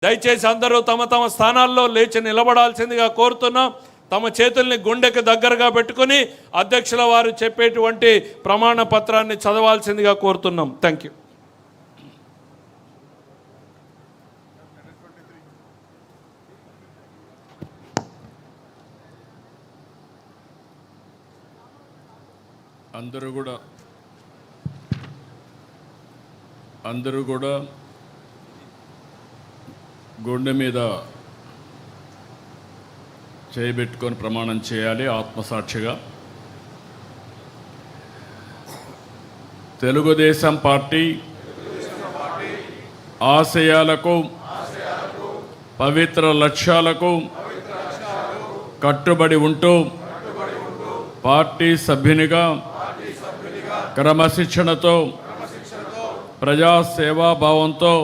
దయచేసి అందరూ తమ తమ స్థానాల్లో లేచి నిలబడాల్సిందిగా కోరుతున్నాం. తమ చేతుల్ని గుండెకి దగ్గరగా పెట్టుకుని అధ్యక్షుల వారు చెప్పేటువంటి ప్రమాణ పత్రాన్ని చదవాల్సిందిగా కోరుతున్నాం. Thank you. అందరూ కూడా గుండె మీద చేయబెట్టుకొని ప్రమాణం చేయాలి ఆత్మసాక్షిగా. తెలుగుదేశం పార్టీ ఆశయాలకు పవిత్ర లక్ష్యాలకు కట్టుబడి ఉంటూ పార్టీ సభ్యునిగా క్రమశిక్షణతో ప్రజాసేవాభావంతో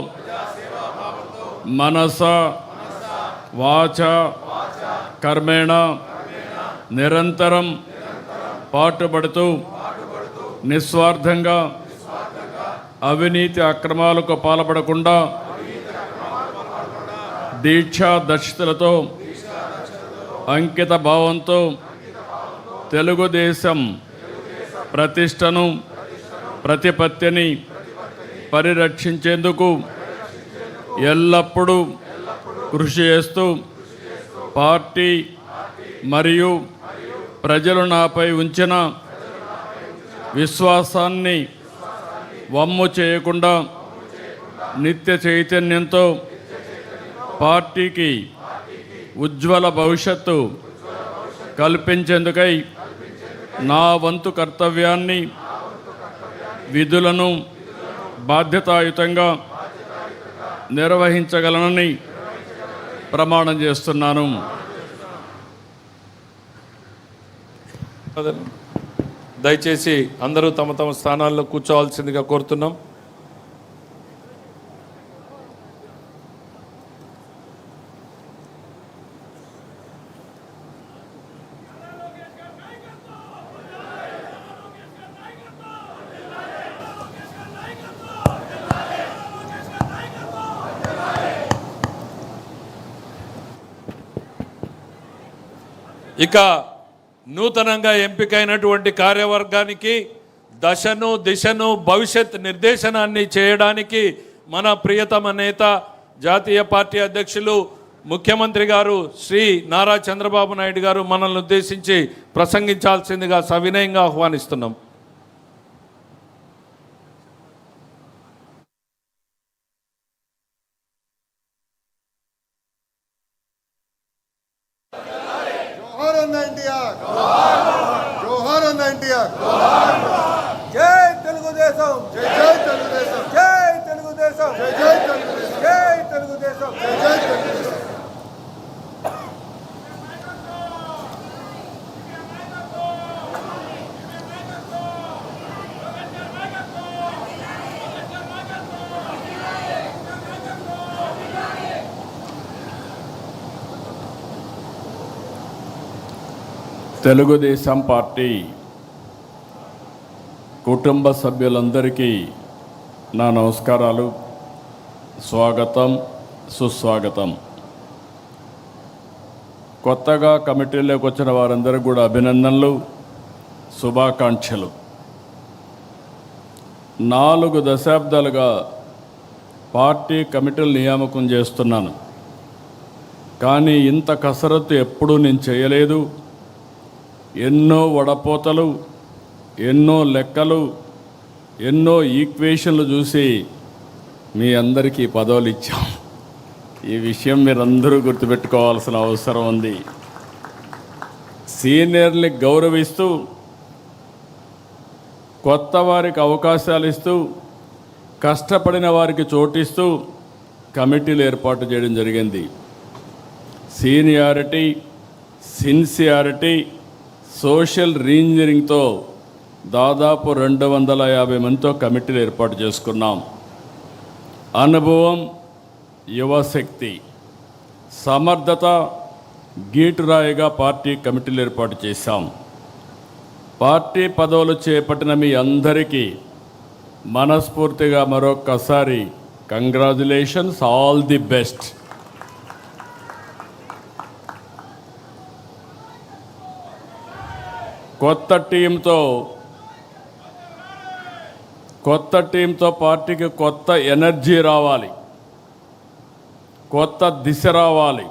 మనస వాచ కర్మేణ నిరంతరం పాటుపడుతూ నిస్వార్థంగా అవినీతి అక్రమాలకు పాల్పడకుండా దీక్షా దక్షతలతో అంకిత భావంతో తెలుగుదేశం ప్రతిష్టను ప్రతిపత్తిని పరిరక్షించేందుకు ఎల్లప్పుడూ కృషి చేస్తూ పార్టీ మరియు ప్రజలు నాపై ఉంచిన విశ్వాసాన్ని వమ్ము చేయకుండా నిత్య చైతన్యంతో పార్టీకి ఉజ్వల భవిష్యత్తు కల్పించేందుకై నా వంతు కర్తవ్యాన్ని విధులను బాధ్యతాయుతంగా నిర్వహించగలనని ప్రమాణం చేస్తున్నాను. దయచేసి అందరూ తమ తమ స్థానాల్లో కూర్చోవాల్సిందిగా కోరుతున్నాం. ఇక నూతనంగా ఎంపికైనటువంటి కార్యవర్గానికి దశను దిశను భవిష్యత్ నిర్దేశనాన్ని చేయడానికి మన ప్రియతమ నేత జాతీయ పార్టీ అధ్యక్షులు ముఖ్యమంత్రి గారు శ్రీ నారా చంద్రబాబు నాయుడు గారు మనల్ని ఉద్దేశించి ప్రసంగించాల్సిందిగా సవినయంగా ఆహ్వానిస్తున్నాం. జై తెలుగుదేశం, జై తెలుగుదేశం, జై తెలుగుదేశం, జై తెలుగుదేశం, జై తెలుగుదేశం, జై తెలుగుదేశం. తెలుగుదేశం పార్టీ కుటుంబ సభ్యులందరికీ నా నమస్కారాలు, స్వాగతం, సుస్వాగతం. కొత్తగా కమిటీలోకి వచ్చిన వారందరికీ కూడా అభినందనలు, శుభాకాంక్షలు. 4 దశాబ్దాలుగా పార్టీ కమిటీలు నియామకం చేస్తున్నాను, కానీ ఇంత కసరత్తు ఎప్పుడూ నేను చేయలేదు. ఎన్నో వడపోతలు, ఎన్నో లెక్కలు, ఎన్నో ఈక్వేషన్లు చూసి మీ అందరికీ పదవులు ఇచ్చాం. ఈ విషయం మీరందరూ గుర్తుపెట్టుకోవాల్సిన అవసరం ఉంది. సీనియర్ని గౌరవిస్తూ కొత్త వారికి అవకాశాలు ఇస్తూ కష్టపడిన వారికి చోటిస్తూ కమిటీలు ఏర్పాటు చేయడం జరిగింది. సీనియారిటీ, సిన్సియారిటీ, సోషల్ రీఇంజనీరింగ్తో దాదాపు 250 మందితో కమిటీలు ఏర్పాటు చేసుకున్నాం. అనుభవం, యువశక్తి, సమర్థత గీటురాయిగా పార్టీ కమిటీలు ఏర్పాటు చేశాం. పార్టీ పదవులు చేపట్టిన మీ అందరికీ మనస్ఫూర్తిగా మరొక్కసారి కంగ్రాచులేషన్స్, ఆల్ ది బెస్ట్. కొత్త టీంతో పార్టీకి కొత్త ఎనర్జీ రావాలి, కొత్త దిశ రావాలి.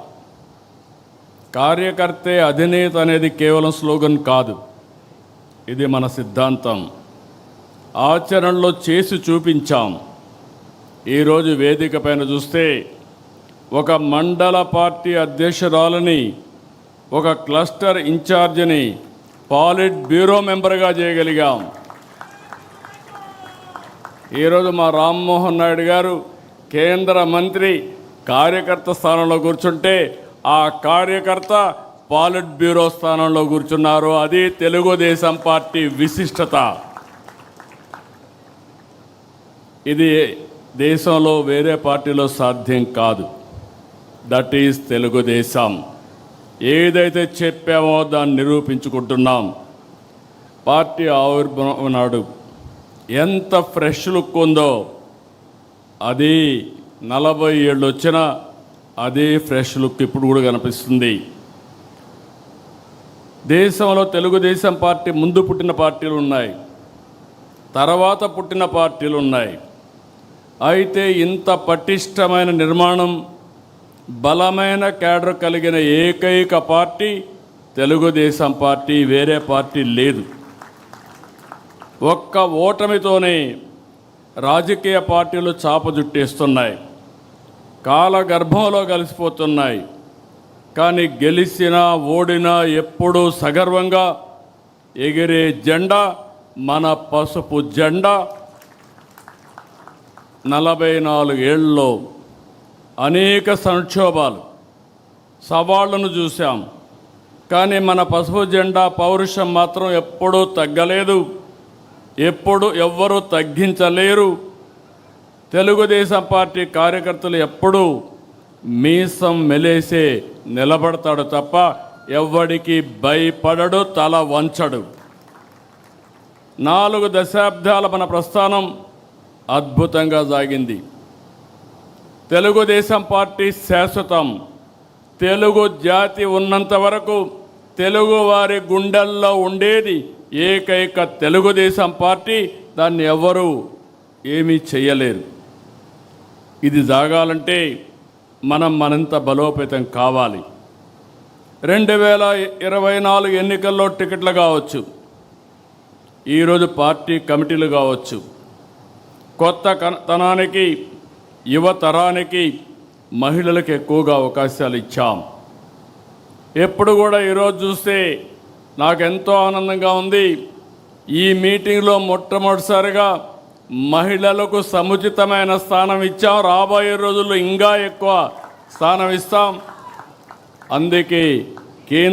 కార్యకర్తే అధినేత అనేది కేవలం స్లోగన్ కాదు, ఇది మన సిద్ధాంతం. ఆచరణలో చేసి చూపించాం. ఈరోజు వేదిక పైన చూస్తే ఒక మండల పార్టీ అధ్యక్షురాలని, ఒక క్లస్టర్ ఇన్ఛార్జిని పాలిట్ బ్యూరో మెంబర్గా చేయగలిగాం. ఈరోజు మా రామ్మోహన్ నాయుడు గారు కేంద్ర మంత్రి కార్యకర్త స్థానంలో కూర్చుంటే ఆ కార్యకర్త పాలిట్ బ్యూరో స్థానంలో కూర్చున్నారు. అది తెలుగుదేశం పార్టీ విశిష్టత. ఇది దేశంలో వేరే పార్టీలో సాధ్యం కాదు. That is Telugu Desam. ఏదైతే చెప్పామో దాన్ని నిరూపించుకుంటున్నాం. పార్టీ ఆవిర్భావం నాడు ఎంత ఫ్రెష్ లుక్ ఉందో, అది 40 ఏళ్ళు వచ్చినా అదే ఫ్రెష్ లుక్ ఇప్పుడు కూడా కనిపిస్తుంది. దేశంలో తెలుగుదేశం పార్టీ ముందు పుట్టిన పార్టీలు ఉన్నాయి, తర్వాత పుట్టిన పార్టీలు ఉన్నాయి. అయితే ఇంత పటిష్టమైన నిర్మాణం, బలమైన క్యాడర్ కలిగిన ఏకైక పార్టీ తెలుగుదేశం పార్టీ, వేరే పార్టీ లేదు. ఒక్క ఓటమితోనే రాజకీయ పార్టీలు చాపజుట్టేస్తున్నాయి, కాలగర్భంలో కలిసిపోతున్నాయి. కానీ గెలిచినా ఓడినా ఎప్పుడూ సగర్వంగా ఎగిరే జెండా మన పసుపు జెండా. 44 ఏళ్ళలో అనేక సంక్షోభాలు, సవాళ్లను చూశాం. కానీ మన పసుపు జెండా పౌరుషం మాత్రం ఎప్పుడూ తగ్గలేదు, ఎప్పుడు ఎవ్వరూ తగ్గించలేరు. తెలుగుదేశం పార్టీ కార్యకర్తలు ఎప్పుడూ మీసం మెలేసే నిలబడతాడు తప్ప ఎవ్వడికి భయపడడు, తల వంచడు. 4 దశాబ్దాల మన ప్రస్థానం అద్భుతంగా సాగింది. తెలుగుదేశం పార్టీ శాశ్వతం. తెలుగు జాతి ఉన్నంత వరకు తెలుగు వారి గుండెల్లో ఉండేది ఏకైక తెలుగుదేశం పార్టీ. దాన్ని ఎవ్వరూ ఏమీ చేయలేరు. ఇది సాగాలంటే మనం మరింత బలోపేతం కావాలి. 2024 ఎన్నికల్లో టికెట్లు కావచ్చు, ఈరోజు పార్టీ కమిటీలు కావచ్చు. కొత్త తనానికి, యువతరానికి, మహిళలకు ఎక్కువగా అవకాశాలు ఇచ్చాం. ఎప్పుడు కూడా ఈరోజు చూస్తే నాకెంతో ఆనందంగా ఉంది. ఈ మీటింగ్లో మొట్టమొదటిసారిగా మహిళలకు సముచితమైన స్థానం ఇచ్చాం. రాబోయే రోజుల్లో ఇంకా ఎక్కువ స్థానం ఇస్తాం. అందుకే